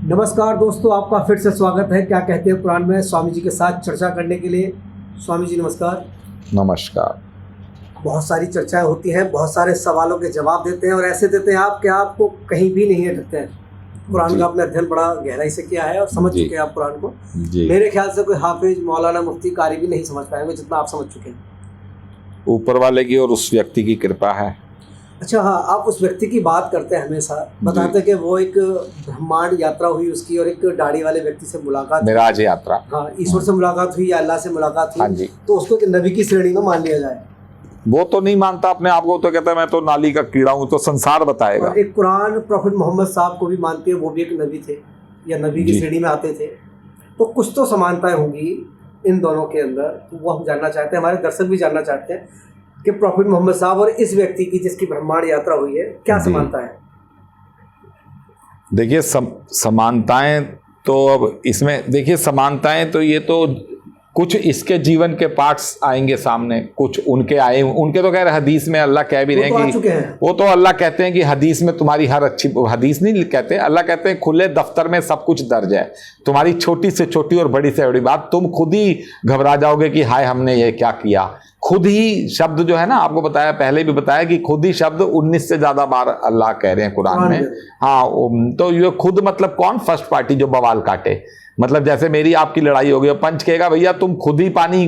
नमस्कार दोस्तों, आपका फिर से स्वागत है क्या कहते हैं कुरान में स्वामी जी के साथ चर्चा करने के लिए। स्वामी जी नमस्कार। नमस्कार। बहुत सारी चर्चाएं होती हैं, बहुत सारे सवालों के जवाब देते हैं और ऐसे देते हैं आप कि आपको कहीं भी नहीं अटकते हैं। कुरान का आपने अध्ययन बड़ा गहराई से किया है और समझ चुके हैं आप कुरान को। मेरे ख्याल से कोई हाफिज, मौलाना, मुफ्ती, कारी भी नहीं समझ पाएंगे जितना आप समझ चुके हैं। ऊपर वाले की और उस व्यक्ति की कृपा है। अच्छा, हाँ, आप उस व्यक्ति की बात करते हैं हमेशा, बताते हैं कि वो एक ब्रह्मांड यात्रा हुई उसकी और एक दाढ़ी वाले व्यक्ति से मुलाकात, मिराज यात्रा, हाँ, ईश्वर से मुलाकात हुई या अल्लाह से मुलाकात हुई। हाँ जी। तो उसको एक नबी की श्रेणी में मान लिया जाए। वो तो नहीं मानता अपने आप को, तो कहता है मैं तो नाली का कीड़ा हूँ, तो संसार बताएगा। और एक कुरान प्रॉफिट मोहम्मद साहब को भी मानते हैं, वो भी एक नबी थे या नबी की श्रेणी में आते थे। तो कुछ तो समानताएं होंगी इन दोनों के अंदर, तो वो हम जानना चाहते हैं, हमारे दर्शक भी जानना चाहते हैं कि प्रॉफिट मोहम्मद साहब और इस व्यक्ति की जिसकी ब्रह्मांड यात्रा हुई है, क्या समानता है। देखिए समानताएं तो अब इसमें देखिए समानताएं तो ये तो कुछ इसके जीवन के पार्ट्स आएंगे सामने, कुछ उनके आए, उनके तो खैर हदीस में अल्लाह कह भी रहे हैं कि वो तो अल्लाह कहते हैं कि हदीस में तुम्हारी हर अच्छी, हदीस नहीं कहते, अल्लाह कहते हैं खुले दफ्तर में सब कुछ दर्ज है, तुम्हारी छोटी से छोटी और बड़ी से बड़ी बात तुम खुद ही घबरा जाओगे कि हाय हमने ये क्या किया। खुद ही शब्द जो है ना, आपको बताया, पहले भी बताया कि खुद ही शब्द 19 से ज्यादा बार अल्लाह कह रहे हैं कुरान में। हाँ, तो ये खुद मतलब कौन? फर्स्ट पार्टी जो बवाल काटे, मतलब जैसे मेरी आपकी लड़ाई हो गई, पंच कहेगा भैया तुम खुद ही पानी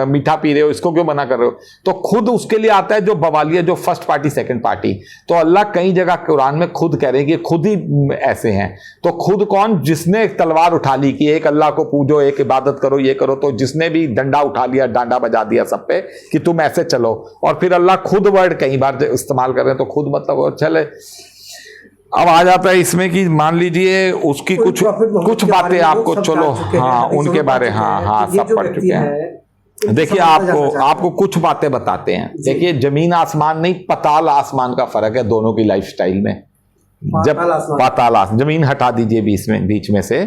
मीठा पी रहे हो, इसको क्यों मना कर रहे हो? तो खुद उसके लिए आता है जो बवालिया, जो फर्स्ट पार्टी सेकंड पार्टी। तो अल्लाह कई जगह कुरान में खुद कह रहे हैं कि खुद ही ऐसे हैं। तो खुद कौन? जिसने एक तलवार उठा ली कि एक अल्लाह को पूजो, एक इबादत करो, ये करो, तो जिसने भी डंडा उठा लिया, डांडा बजा दिया सब पे कि तुम ऐसे चलो, और फिर अल्लाह खुद वर्ड कई बार इस्तेमाल कर रहे हैं, तो खुद मतलब चले। अब आ जाता है इसमें कि मान लीजिए उसकी कुछ बातें आपको, चलो हाँ उनके बारे, हाँ सब पढ़ चुके हैं। देखिए आपको कुछ बातें बताते हैं। देखिए जमीन आसमान नहीं, पताल आसमान का फर्क है दोनों की लाइफस्टाइल में। जब पाताल आसमान, जमीन हटा दीजिए बीच में से,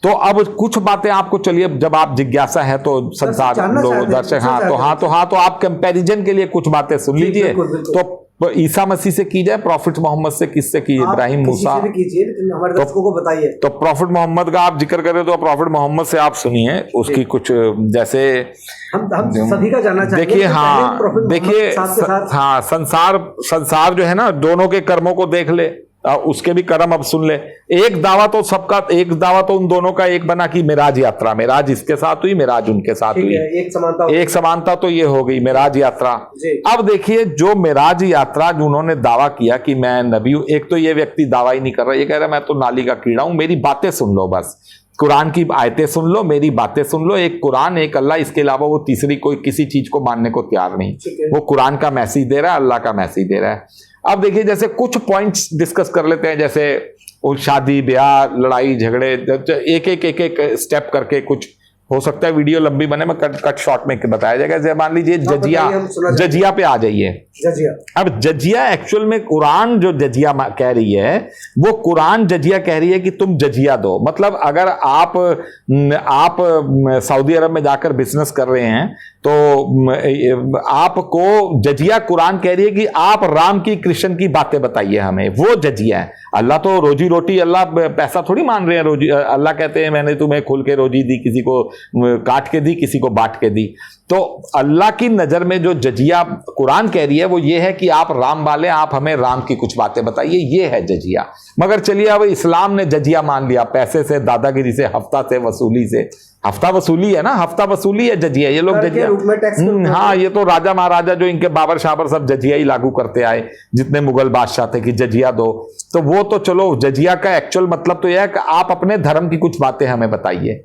तो अब कुछ बातें आपको, चलिए जब आप जिज्ञासा है तो संसार लोग दर्शक, हाँ तो आप कंपैरिजन के लिए कुछ बातें सुन लीजिए। तो ईसा मसीह से की जाए, प्रॉफिट मोहम्मद से किससे की? इब्राहिम, मूसा, हमारे दर्शकों को बताइए। तो प्रॉफिट मोहम्मद का आप जिक्र करें तो प्रॉफिट मोहम्मद से आप सुनिए उसकी कुछ, जैसे हम सभी का जानना चाहिए। देखिए हाँ संसार जो है ना, दोनों के कर्मों को देख ले, उसके भी कर्म अब सुन ले। एक दावा तो उन दोनों का एक बना कि मिराज यात्रा, मिराज इसके साथ हुई, मिराज उनके साथ हुई, एक समानता तो ये हो गई मिराज यात्रा। अब देखिए जो मिराज यात्रा उन्होंने दावा किया कि मैं नबी हूं, एक तो ये व्यक्ति दावा ही नहीं कर रहा, ये कह रहा मैं तो नाली का कीड़ा हूं, मेरी बातें सुन लो, बस कुरान की आयतें सुन लो, मेरी बातें सुन लो, एक कुरान एक अल्लाह, इसके अलावा वो तीसरी कोई किसी चीज को मानने को तैयार नहीं। वो कुरान का मैसेज दे रहा है, अल्लाह का मैसेज दे रहा है। अब देखिए जैसे कुछ पॉइंट्स डिस्कस कर लेते हैं, जैसे वो शादी ब्याह लड़ाई झगड़े, एक स्टेप करके, कुछ हो सकता है वीडियो लंबी बने, मैं कट शॉर्ट में बताया जाएगा। जैसे मान लीजिए जजिया पे आ जाइए। अब जजिया एक्चुअल में कुरान जो जजिया कह रही है, वो कुरान जजिया कह रही है कि तुम जजिया दो। मतलब अगर आप सऊदी अरब में जाकर बिजनेस कर रहे हैं तो आपको जजिया कुरान कह रही है कि आप राम की, कृष्ण की बातें बताइए हमें, वो जजिया है। अल्लाह तो रोजी रोटी, अल्लाह पैसा थोड़ी मान रहे हैं रोजी। अल्लाह कहते हैं मैंने तुम्हें खुल के रोजी दी, किसी को काट के दी, किसी को बांट के दी। तो अल्लाह की नजर में जो जजिया कुरान कह रही है वो ये है कि आप राम वाले, आप हमें राम की कुछ बातें बताइए, ये है जजिया। मगर चलिए अब इस्लाम ने जजिया मान लिया, पैसे से, दादागिरी से, हफ्ता से वसूली से, हफ्ता वसूली है ना, हफ्ता वसूली है जजिया। ये लोग जजिया, हाँ ये तो राजा महाराजा जो इनके बाबर शाबर सब जजिया ही लागू करते आए, जितने मुगल बादशाह थे कि जजिया दो। तो वो तो चलो, जजिया का एक्चुअल मतलब तो यह है कि आप अपने धर्म की कुछ बातें हमें बताइए,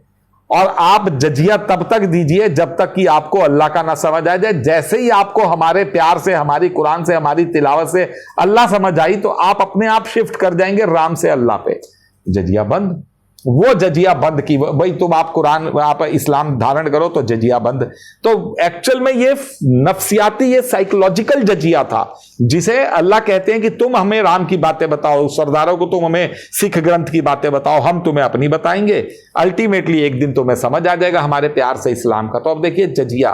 और आप जजिया तब तक दीजिए जब तक कि आपको अल्लाह का ना समझ आ जाए। जैसे ही आपको हमारे प्यार से, हमारी कुरान से, हमारी तिलावत से अल्लाह समझ आई तो आप अपने आप शिफ्ट कर जाएंगे राम से अल्लाह पे। जजिया बंद, वो जजिया बंद की, भाई तुम आप कुरान, आप इस्लाम धारण करो तो जजिया बंद। तो एक्चुअल में ये नफ्सियाती, ये साइकोलॉजिकल जजिया था, जिसे अल्लाह कहते हैं कि तुम हमें राम की बातें बताओ, सरदारों को तुम हमें सिख ग्रंथ की बातें बताओ, हम तुम्हें अपनी बताएंगे, अल्टीमेटली एक दिन तुम्हें समझ आ जाएगा हमारे प्यार से इस्लाम का। तो अब देखिए जजिया,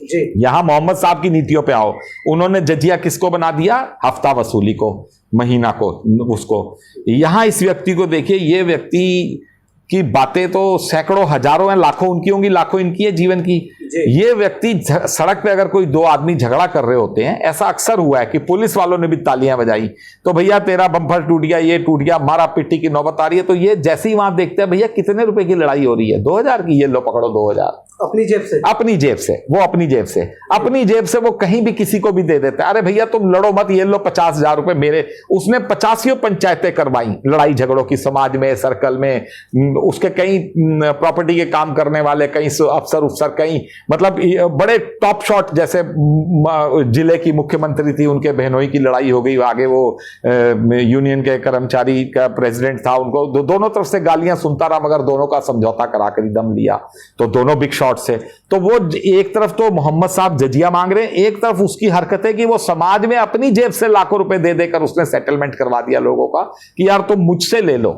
जी। यहां मोहम्मद साहब की नीतियों पे आओ। उन्होंने जजिया किसको बना दिया? हफ्ता वसूली को, महीना को, उसको। यहां इस व्यक्ति को देखिए, ये व्यक्ति की बातें तो सैकड़ों हजारों हैं, लाखों उनकी होंगी, लाखों इनकी है जीवन की। ये व्यक्ति सड़क पे अगर कोई दो आदमी झगड़ा कर रहे होते हैं, ऐसा अक्सर हुआ है कि पुलिस वालों ने भी तालियां बजाई, तो भैया तेरा बम्पर टूट गया, ये टूट गया, मारा पिट्टी की नौबत आ रही है, तो ये जैसे ही वहां देखते हैं भैया कितने रुपए की लड़ाई हो रही है, 2000 की, ये लो पकड़ो 2000, अपनी जेब से, अपनी जेब से, वो अपनी जेब से, अपनी जेब से वो कहीं भी किसी को भी दे देते हैं। अरे भैया तुम लड़ो मत, ये लो 50,000 रुपए मेरे। उसने 50 पंचायतें करवाई लड़ाई झगड़ों की, समाज में, सर्कल में, उसके कई प्रॉपर्टी के काम करने वाले, कई अफसर, कई मतलब बड़े टॉप शॉट, जैसे जिले की मुख्यमंत्री थी, उनके बहनोई की लड़ाई हो गई, आगे वो यूनियन के कर्मचारी का प्रेसिडेंट था, उनको दोनों तरफ से गालियां सुनता रहा, मगर दोनों का समझौता कराकर ही दम लिया, तो दोनों बिग शॉट से। तो वो एक तरफ तो मोहम्मद साहब जजिया मांग रहे हैं, एक तरफ उसकी हरकतें कि वो समाज में अपनी जेब से लाखों रुपए दे देकर उसने सेटलमेंट करवा दिया लोगों का कि यार तुम मुझसे ले लो।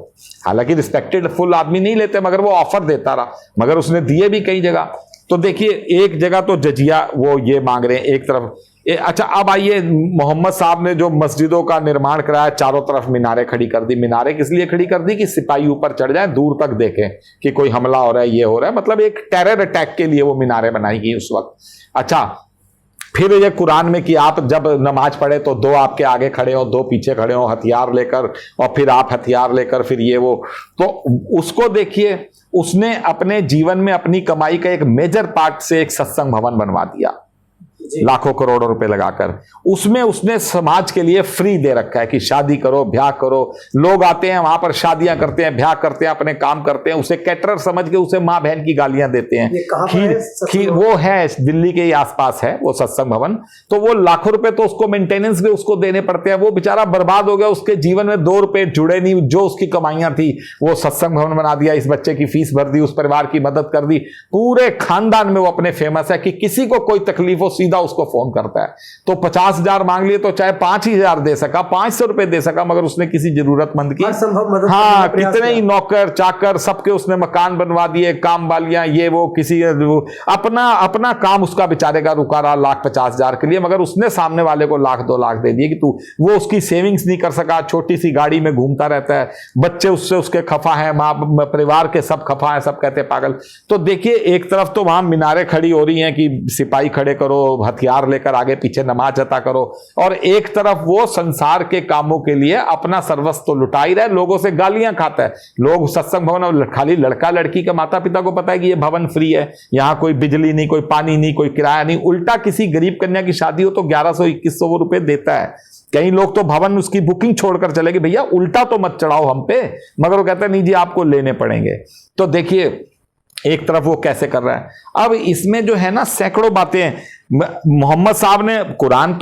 हालांकि रिस्पेक्टेड फुल आदमी नहीं लेते, मगर वो ऑफर देता रहा, मगर उसने दिए भी कई जगह। तो देखिए एक जगह तो जजिया वो ये मांग रहे हैं एक तरफ। अच्छा अब आइए, मोहम्मद साहब ने जो मस्जिदों का निर्माण कराया, चारों तरफ मीनारें खड़ी कर दी। मीनारें किस लिए खड़ी कर दी? कि सिपाही ऊपर चढ़ जाए, दूर तक देखें कि कोई हमला हो रहा है, ये हो रहा है, मतलब एक टेरर अटैक के लिए वो मीनारें बनाई गई उस वक्त। अच्छा, फिर ये कुरान में कि आप जब नमाज पढ़े तो दो आपके आगे खड़े हो, दो पीछे खड़े हो हथियार लेकर, और फिर आप हथियार लेकर फिर ये वो। तो उसको देखिए, उसने अपने जीवन में अपनी कमाई का एक मेजर पार्ट से एक सत्संग भवन बनवा दिया, लाखों करोड़ों रुपए लगाकर। उसमें उसने समाज के लिए फ्री दे रखा है कि शादी करो, ब्याह करो, लोग आते हैं वहां पर, शादियां करते हैं, ब्याह करते हैं, अपने काम करते हैं, उसे कैटरर समझ के उसे मां बहन की गालियां देते हैं। खीर वो है दिल्ली के आसपास है वो सत्संग भवन। तो वो लाखों रुपए तो उसको मेंटेनेंस भी उसको देने पड़ते हैं। वो बेचारा बर्बाद हो गया, उसके जीवन में 2 रुपए जुड़े नहीं, जो उसकी कमाइयां थी वो सत्संग भवन बना दिया, इस बच्चे की फीस भर दी, उस परिवार की मदद कर दी, पूरे खानदान में वो अपने फेमस है कि किसी को कोई तकलीफ हो सीधा उसको फोन करता है। तो 50,000 मांग लिए तो चाहे 5,000 दे सका, 500 रुपए दे सका, मगर उसने किसी जरूरतमंद की हाँ, कितने ही नौकर चाकर सबके उसने मकान बनवा दिए, काम वालियां, ये वो, किसी अपना काम उसका बेचारे का रुका रहा 1,50,000 के लिए, मगर उसने सामने वाले को 1,00,000 2,00,000 दे दिए कि तू, वो उसकी सेविंग्स नहीं कर सका, छोटी सी गाड़ी में घूमता रहता है, बच्चे उससे उसके खफा है, मां परिवार के सब खफा है, सब कहते हैं पागल। तो देखिए एक तरफ तो वहां मीनारें खड़ी हो रही हैं कि सिपाही खड़े करो, हथियार लेकर आगे पीछे नमाज अता करो, और एक तरफ वो संसार के कामों के लिए अपना सर्वस्व तो लुटा ही रहा है, लोगों से गालियां खाता है। लोग सत्संग भवन, और खाली लड़का लड़की का माता पिता को पता है कि ये भवन फ्री है, यहां कोई बिजली नहीं, कोई पानी नहीं, कोई किराया नहीं। उल्टा किसी गरीब कन्या की शादी हो तो 1100-2100 रुपए देता है। कई लोग तो भवन उसकी बुकिंग छोड़कर चले गए, भैया उल्टा तो मत चढ़ाओ हम पे, मगर वो कहता है नहीं जी आपको लेने पड़ेंगे। तो देखिए एक तरफ वो कैसे कर रहा है। अब इसमें जो है ना सैकड़ों बातें, मोहम्मद साहब ने, कुरान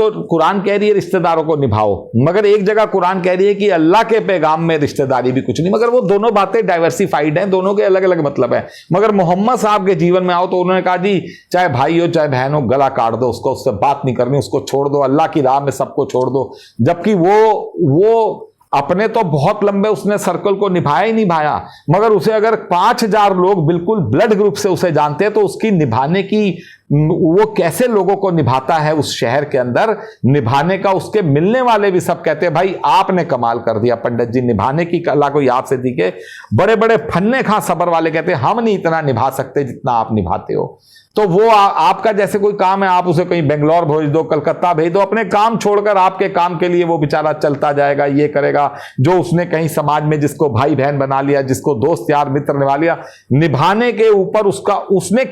कह रही है रिश्तेदारों को निभाओ, मगर एक जगह कुरान कह रही है कि अल्लाह के पैगाम में रिश्तेदारी भी कुछ नहीं, मगर वो दोनों बातें डाइवर्सिफाइड हैं, दोनों के अलग अलग मतलब है। मगर मोहम्मद साहब के जीवन में आओ तो उन्होंने कहा जी चाहे भाई हो चाहे बहन हो, गला काट दो उसको, उससे बात नहीं करनी, उसको छोड़ दो, अल्लाह की राह में सबको छोड़ दो। जबकि वो अपने तो बहुत लंबे उसने सर्कल को निभाया ही निभाया, मगर उसे अगर 5,000 लोग बिल्कुल ब्लड ग्रुप से उसे जानते हैं तो उसकी निभाने की, वो कैसे लोगों को निभाता है उस शहर के अंदर, निभाने का उसके मिलने वाले भी सब कहते हैं भाई आपने कमाल कर दिया पंडित जी, निभाने की कला को याद से दिखे। बड़े बड़े फन्ने खां सबर वाले कहते हैं हम नहीं इतना निभा सकते जितना आप निभाते हो। तो वो आपका जैसे कोई काम है, आप उसे कहीं बेंगलोर भेज दो, कलकत्ता भेज दो, अपने काम छोड़कर आपके काम के लिए वो बेचारा चलता जाएगा, ये करेगा। जो उसने कहीं समाज में जिसको भाई बहन बना लिया, जिसको दोस्त यार मित्र निभा लिया, निभाने के ऊपर उसने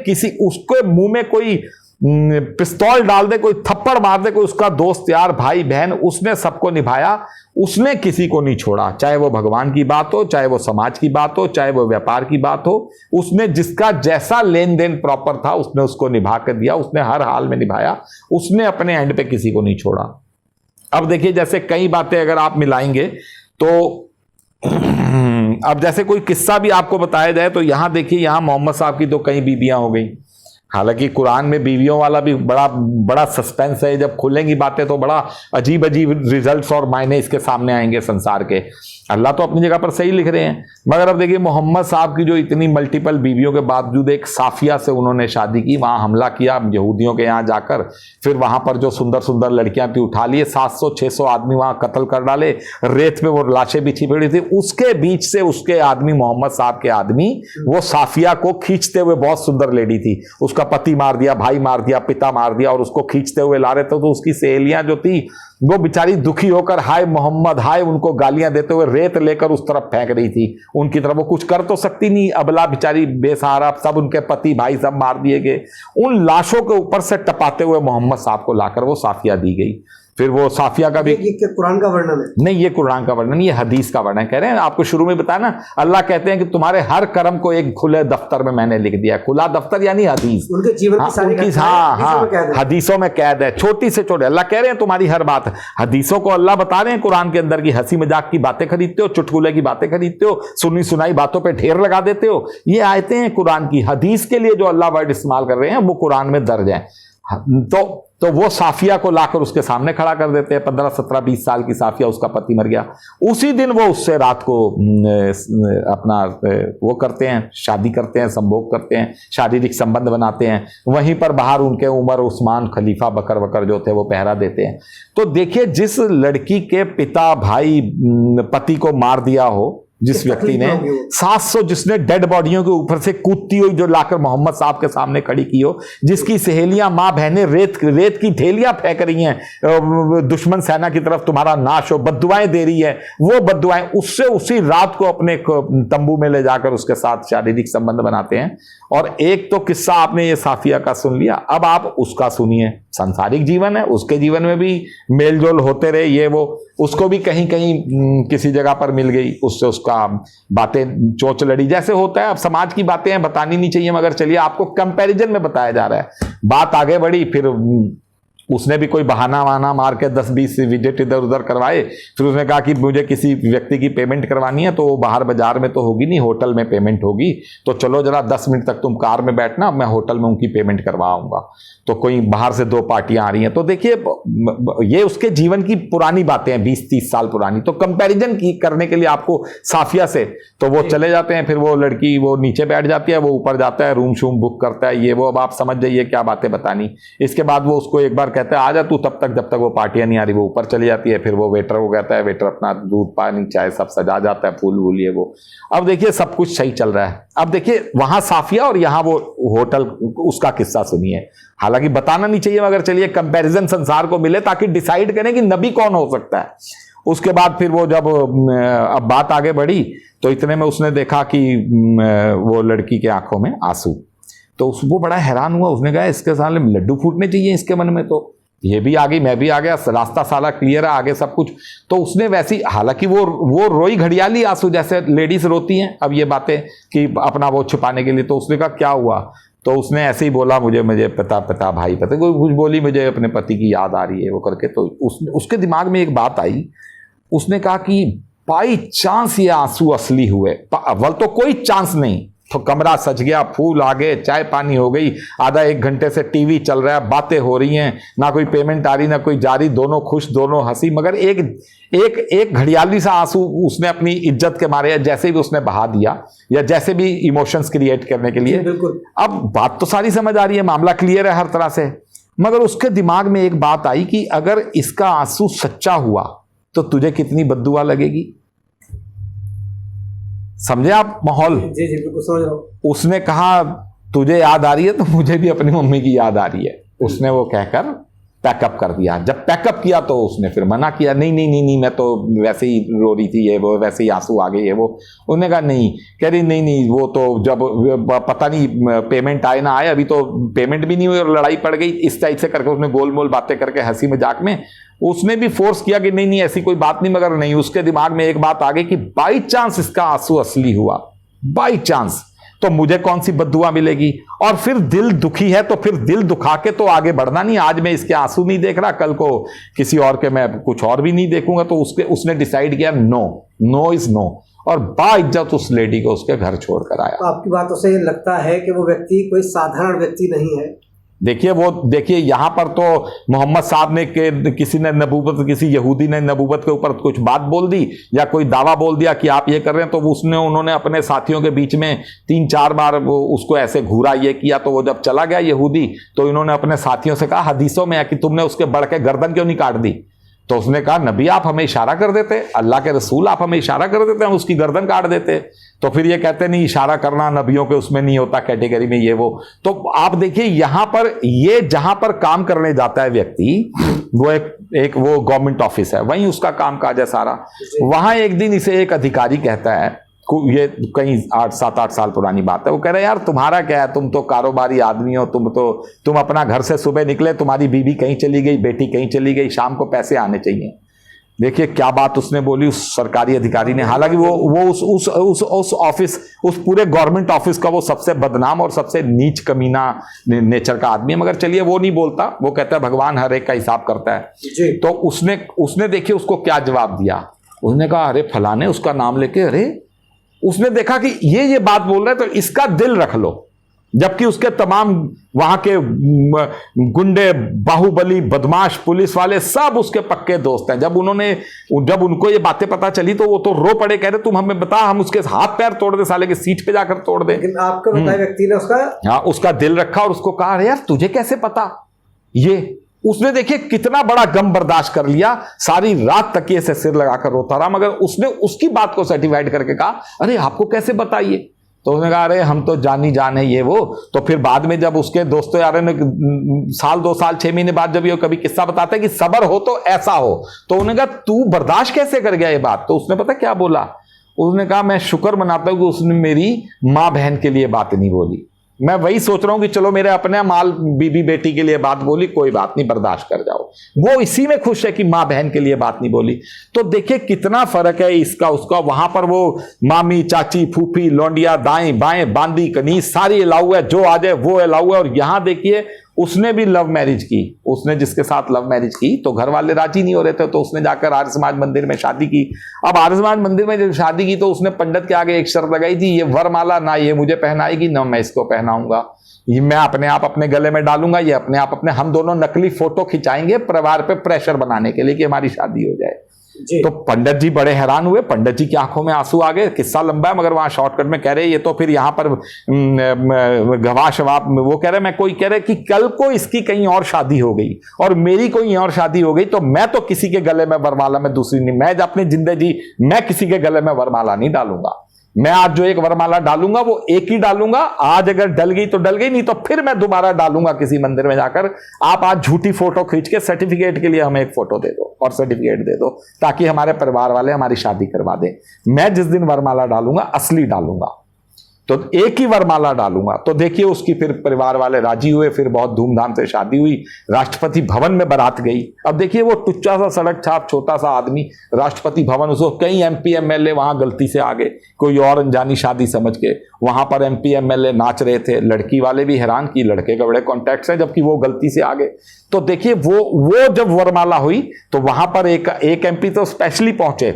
उसके मुंह में कोई पिस्तौल डाल दे, कोई थप्पड़ मार दे, कोई उसका दोस्त यार भाई बहन, उसने सबको निभाया, उसने किसी को नहीं छोड़ा। चाहे वो भगवान की बात हो, चाहे वो समाज की बात हो, चाहे वो व्यापार की बात हो, उसने जिसका जैसा लेन देन प्रॉपर था उसने उसको निभा कर दिया, उसने हर हाल में निभाया, उसने अपने एंड पे किसी को नहीं छोड़ा। अब देखिए जैसे कई बातें अगर आप मिलाएंगे तो अब जैसे कोई किस्सा भी आपको बताया जाए तो यहां देखिए, यहां मोहम्मद साहब की तो कई बीबियां हो गई। हालांकि कुरान में बीवियों वाला भी बड़ा सस्पेंस है, जब खुलेंगी बातें तो बड़ा अजीब अजीब रिजल्ट्स और मायने इसके सामने आएंगे संसार के। अल्लाह तो अपनी जगह पर सही लिख रहे हैं। मगर अब देखिए मोहम्मद साहब की जो इतनी मल्टीपल बीवियों के बावजूद एक साफिया से उन्होंने शादी की, वहां हमला किया यहूदियों के यहाँ जाकर, फिर वहां पर जो सुंदर सुंदर लड़कियां थी उठा लिए, 700-600 आदमी वहां कत्ल कर डाले, रेत पे वो लाशें बिछी पड़ी थी। उसके बीच से उसके आदमी, मोहम्मद साहब के आदमी, वो साफिया को खींचते हुए, बहुत सुंदर लेडी थी, उसका पति मार दिया, भाई मार दिया, पिता मार दिया, और उसको खींचते हुए ला रहे थे। तो उसकी सहेलियां जो थी वो बेचारी दुखी होकर हाय मोहम्मद हाय उनको गालियां देते हुए रेत लेकर उस तरफ फेंक रही थी उनकी तरफ। वो कुछ कर तो सकती नहीं, अबला बेचारी बेसहारा, सब उनके पति भाई सब मार दिए गए। उन लाशों के ऊपर से टपाते हुए मोहम्मद साहब को लाकर वो साफिया दी गई। फिर वो साफिया का भी, ये कुरान का वर्णन है? नहीं, ये कुरान का वर्णन, ये हदीस का वर्णन। कह रहे हैं आपको शुरू में बताया ना, अल्लाह कहते हैं कि तुम्हारे हर कर्म को एक खुले दफ्तर में मैंने लिख दिया। खुला दफ्तर यानी हदीस, उनके जीवन की सारी हदीसों में कैद है, छोटी से छोटे। अल्लाह कह रहे हैं तुम्हारी हर बात, हदीसों को अल्लाह बता रहे हैं कुरान के अंदर की हंसी मजाक की बातें खरीदते हो, चुटकुले की बातें खरीदते हो, सुनी सुनाई बातों पर ढेर लगा देते हो। ये आयतें हैं कुरान की। हदीस के लिए जो अल्लाह वर्ड इस्तेमाल कर रहे हैं वो कुरान में दर्ज है। तो वो साफिया को लाकर उसके सामने खड़ा कर देते हैं। 15, 17, 20 साल की साफिया, उसका पति मर गया। उसी दिन वो उससे रात को अपना वो करते हैं, शादी करते हैं, संभोग करते हैं, शारीरिक संबंध बनाते हैं। वहीं पर बाहर उनके उमर, उस्मान, खलीफा, बकर वकर जो थे वो पहरा देते हैं। तो देखिए, जिस लड़की के पिता, भाई, पति को मार दिया हो, जिस व्यक्ति ने 700, जिसने डेड बॉडियों के ऊपर से कूदती हुई जो लाकर मोहम्मद साहब के सामने खड़ी की हो, जिसकी सहेलियां, मां बहनें रेत की ढेलियां फेंक रही हैं दुश्मन सेना की तरफ, तुम्हारा नाश हो, बद्दुआएं दे रही है, वो बद्दुआएं उससे उसी रात को अपने तंबू में ले जाकर उसके साथ शारीरिक संबंध बनाते हैं। और एक तो किस्सा आपने ये साफिया का सुन लिया, अब आप उसका सुनिए। सांसारिक जीवन है, उसके जीवन में भी मेलजोल होते रहे, ये वो, उसको भी कहीं कहीं किसी जगह पर मिल गई, उससे उसका बातें चोंच लड़ी, जैसे होता है। अब समाज की बातें हैं, बतानी नहीं चाहिए, मगर चलिए आपको कंपैरिजन में बताया जा रहा है। बात आगे बढ़ी, फिर उसने भी कोई बहाना वहाना मार के 10-20 विजिट इधर उधर करवाए। फिर उसने कहा कि मुझे किसी व्यक्ति की पेमेंट करवानी है, तो वो बाहर बाजार में तो होगी नहीं, होटल में पेमेंट होगी, तो चलो जरा 10 मिनट तक तुम कार में बैठना, मैं होटल में उनकी पेमेंट करवाऊंगा। तो कोई बाहर से 2 पार्टियां आ रही हैं। तो देखिए, ये उसके जीवन की पुरानी बातें हैं, 20-30 साल पुरानी। तो कंपैरिजन करने के लिए आपको साफिया से, तो वो चले जाते हैं। फिर वो लड़की वो नीचे बैठ जाती है, वो ऊपर जाता है, रूम शूम बुक करता है, ये वो। अब आप समझ जाइए क्या बातें बतानी। इसके बाद वो उसको एक बार कहता है आ जा तू, तब तक जब तक वो पार्टियां नहीं आ रही, वो ऊपर चली जाती है। फिर वो वेटर को कहता है, वेटर अपना दूध पानी चाय सब सजा जाता है, फूल वूल ये वो। अब देखिए सब कुछ सही चल रहा है। अब देखिए वहां साफिया और यहां वो होटल, उसका किस्सा सुनिए। हालांकि बताना नहीं चाहिए, मगर चलिए कंपैरिजन संसार को मिले ताकि डिसाइड करें कि नबी कौन हो सकता है। उसके बाद फिर वो जब अब बात आगे बढ़ी, तो इतने में उसने देखा कि वो लड़की के आंखों में आंसू। तो वो बड़ा हैरान हुआ। उसने कहा इसके सामने लड्डू फूटने चाहिए इसके मन में, तो ये भी आ गई, मैं भी आ गया, रास्ता साला क्लियर है, आगे सब कुछ। तो उसने वैसी, हालांकि वो रोई घड़ियाली आंसू, जैसे लेडीज रोती हैं अब ये बातें कि अपना वो छुपाने के लिए। तो उसने कहा क्या हुआ? तो उसने ऐसे ही बोला, मुझे पता भाई पता, कोई कुछ बोली, मुझे अपने पति की याद आ रही है वो करके। तो उसके दिमाग में एक बात आई। उसने कहा कि बाई चांस ये आंसू असली हुए, अव्वल तो कोई चांस नहीं, तो कमरा सज गया, फूल आ गए, चाय पानी हो गई, आधा 1 घंटे से टीवी चल रहा है, बातें हो रही हैं, ना कोई पेमेंट आ रही ना कोई जा रही, दोनों खुश, दोनों हंसी। मगर एक घड़ियाली सा आंसू उसने अपनी इज्जत के मारे जैसे भी उसने बहा दिया, या जैसे भी इमोशंस क्रिएट करने के लिए। अब बात तो सारी समझ आ रही है, मामला क्लियर है हर तरह से, मगर उसके दिमाग में एक बात आई कि अगर इसका आंसू सच्चा हुआ तो तुझे कितनी बद्दुआ लगेगी। समझे आप माहौल? जी जी बिल्कुल समझ रहा हूं। उसने कहा तुझे याद आ रही है तो मुझे भी अपनी मम्मी की याद आ रही है। उसने वो कहकर पैकअप कर दिया। जब पैकअप किया तो उसने फिर मना किया, नहीं मैं तो वैसे ही रो रही थी, ये वो, वैसे ही आंसू आ गए ये वो। उन्होंने कहा नहीं, कह रही नहीं वो तो जब पता नहीं पेमेंट आए ना आए, अभी तो पेमेंट भी नहीं हुई और लड़ाई पड़ गई, इस टाइप से करके उसने गोल मोल बातें करके हंसी मजाक में उसने भी फोर्स किया कि नहीं ऐसी कोई बात नहीं। मगर नहीं, उसके दिमाग में एक बात आ गई कि बाई चांस इसका आंसू असली हुआ, बाई चांस, तो मुझे कौन सी बद्दुआ मिलेगी। और फिर दिल दुखी है तो फिर दिल दुखा के तो आगे बढ़ना नहीं। आज मैं इसके आंसू नहीं देख रहा, कल को किसी और के मैं कुछ और भी नहीं देखूंगा। तो उसने डिसाइड किया नो इज नो, और बाइज्जत उस लेडी को उसके घर छोड़कर आया। आपकी बातों से लगता है कि वो व्यक्ति कोई साधारण व्यक्ति नहीं है, देखिए यहाँ पर तो मोहम्मद साहब ने किसी ने नबूवत, किसी यहूदी ने नबूवत के ऊपर कुछ बात बोल दी या कोई दावा बोल दिया कि आप ये कर रहे हैं, तो उन्होंने अपने साथियों के बीच में 3-4 बार उसको ऐसे घूरा, ये किया। तो वो जब चला गया यहूदी, तो इन्होंने अपने साथियों से कहा, हदीसों में है कि तुमने उसके बढ़ के गर्दन क्यों नहीं काट दी? तो उसने कहा, नबी आप हमें इशारा कर देते, अल्लाह के रसूल आप हमें इशारा कर देते, हम उसकी गर्दन काट देते। तो फिर ये कहते नहीं, इशारा करना नबियों के उसमें नहीं होता, कैटेगरी में ये वो। तो आप देखिए यहां पर, ये जहां पर काम करने जाता है व्यक्ति, वो एक वो गवर्नमेंट ऑफिस है, वहीं उसका काम काज है सारा। वहां एक दिन इसे एक अधिकारी कहता है, ये कहीं 7-8 साल पुरानी बात है, वो कह रहे यार तुम्हारा क्या है, तुम तो कारोबारी आदमी हो, तुम अपना घर से सुबह निकले, तुम्हारी बीवी कहीं चली गई, बेटी कहीं चली गई, शाम को पैसे आने चाहिए। देखिए क्या बात उसने बोली उस सरकारी अधिकारी ने। हालांकि वो उस ऑफिस, उस पूरे गवर्नमेंट ऑफिस का वो सबसे बदनाम और सबसे नीच कमीना नेचर का आदमी है, मगर चलिए वो नहीं बोलता, वो कहता है भगवान हर एक का हिसाब करता है। तो उसने देखिए उसको क्या जवाब दिया। उसने कहा, अरे फलाने, उसका नाम लेके, अरे उसने देखा कि ये बात बोल रहा है, तो इसका दिल रख लो। जबकि उसके तमाम वहां के गुंडे, बाहुबली, बदमाश, पुलिस वाले सब उसके पक्के दोस्त हैं। जब उनको ये बातें पता चली तो वो तो रो पड़े, कह रहे तुम हमें बता, हम उसके हाथ पैर तोड़ दे, साले की सीट पे जाकर तोड़ दे। लेकिन आपको बताया व्यक्ति ने उसका दिल रखा और उसको कहा, अरे यार तुझे कैसे पता? ये उसने देखिए कितना बड़ा गम बर्दाश्त कर लिया, सारी रात तकिए से सिर लगाकर रोता रहा, मगर उसने उसकी बात को सर्टिफाइड करके कहा, अरे आपको कैसे बताइए? तो उसने कहा, अरे हम तो जानी जान है ये वो। तो फिर बाद में जब उसके दोस्तों यारों ने 1 साल 2 साल 6 महीने बाद जब ये कभी किस्सा बताता है कि सबर हो तो ऐसा हो, तो उन्होंने कहा तू बर्दाश्त कैसे कर गया ये बात? तो उसने पता क्या बोला? उसने कहा, मैं शुक्र मनाता हूं कि उसने मेरी माँ बहन के लिए बात नहीं बोली। मैं वही सोच रहा हूं कि चलो मेरे अपने माल बीबी बेटी के लिए बात बोली, कोई बात नहीं, बर्दाश्त कर जाओ। वो इसी में खुश है कि मां बहन के लिए बात नहीं बोली। तो देखिए कितना फर्क है इसका उसका। वहां पर वो मामी, चाची, फूफी, लौंडिया, दाएं बाएं, बांदी, कनीज सारी अलाउ है, जो आ जाए वो अलाउ है। और यहां देखिए उसने भी लव मैरिज की, उसने जिसके साथ लव मैरिज की तो घर वाले राजी नहीं हो रहे थे, तो उसने जाकर आर्य समाज मंदिर में शादी की। अब आर्य समाज मंदिर में जब शादी की तो उसने पंडित के आगे एक शर्त लगाई थी, ये वरमाला ना ये मुझे पहनाएगी ना मैं इसको पहनाऊंगा, ये मैं अपने आप अपने गले में डालूंगा, ये अपने आप अपने, हम दोनों नकली फोटो खिंचाएंगे परिवार पे प्रेशर बनाने के लिए कि हमारी शादी हो जाए। तो पंडित जी बड़े हैरान हुए, पंडित जी की आंखों में आंसू आ गए। किस्सा लंबा है मगर वहां शॉर्टकट में कह रहे ये तो फिर यहां पर गवाह शवाब वो कह रहे कि कल को इसकी कहीं और शादी हो गई और मेरी कोई और शादी हो गई तो मैं तो किसी के गले में वरमाला में दूसरी नहीं, मैं अपनी जिंदगी मैं किसी के गले में वरमाला नहीं डालूंगा। मैं आज जो एक वरमाला डालूंगा वो एक ही डालूंगा, आज अगर डल गई तो डल गई, नहीं तो फिर मैं दोबारा डालूंगा किसी मंदिर में जाकर। आप आज झूठी फोटो खींच के सर्टिफिकेट के लिए हमें एक फोटो दे दो और सर्टिफिकेट दे दो ताकि हमारे परिवार वाले हमारी शादी करवा दें। मैं जिस दिन वरमाला डालूंगा असली डालूंगा, तो एक ही वरमाला डालूंगा। तो देखिए उसकी फिर परिवार वाले राजी हुए, फिर बहुत धूमधाम से शादी हुई, राष्ट्रपति भवन में बारात गई। अब देखिए वो टुच्चा सा सड़क छाप छोटा सा आदमी राष्ट्रपति भवन, उसको कई एमपी एमएलए वहां गलती से आ गए, कोई और अनजानी शादी समझ के। वहां पर एमपी एमएलए नाच रहे थे, लड़की वाले भी हैरान की लड़के का बड़े कॉन्टैक्ट्स हैं, जबकि वो गलती से आ गए। तो देखिए वो जब वरमाला हुई तो वहां पर एक एमपी तो स्पेशली पहुंचे,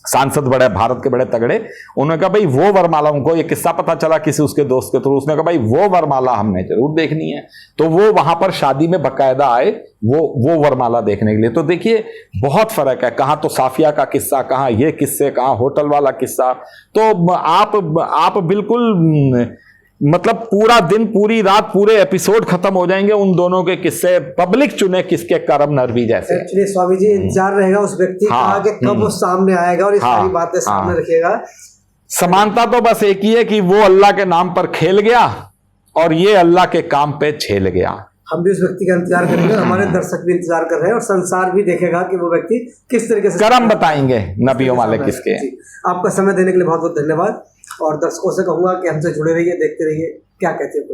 सांसद बड़े भारत के बड़े तगड़े, उन्होंने कहा भाई वो वरमाला, उनको ये किस्सा पता चला किसी उसके दोस्त के थ्रू, उसने कहा भाई वो वरमाला हमने जरूर देखनी है। तो वो वहां पर शादी में बकायदा आए वो वरमाला देखने के लिए। तो देखिए बहुत फर्क है, कहां तो साफिया का किस्सा, कहां ये किस्से, कहां होटल वाला किस्सा। तो आप बिल्कुल मतलब पूरा दिन पूरी रात पूरे एपिसोड खत्म हो जाएंगे उन दोनों के किस्से। पब्लिक चुने किसके कर्म नरवी जैसे। एक्चुअली स्वामी जी इंतजार रहेगा उस व्यक्ति का कि कब वो सामने आएगा और ये सारी बातें सामने रखेगा। समानता तो बस एक ही है कि वो अल्लाह के नाम पर खेल गया और ये अल्लाह के काम पे झेल गया। हम भी उस व्यक्ति का इंतजार करेंगे, हमारे दर्शक भी इंतजार कर रहे हैं और संसार भी देखेगा कि वो व्यक्ति किस तरीके से कर्म बताएंगे नबियों वाले किसके। आपका समय देने के लिए बहुत बहुत धन्यवाद और दर्शकों से कहूंगा कि हमसे जुड़े रहिए, देखते रहिए क्या कहते हैं।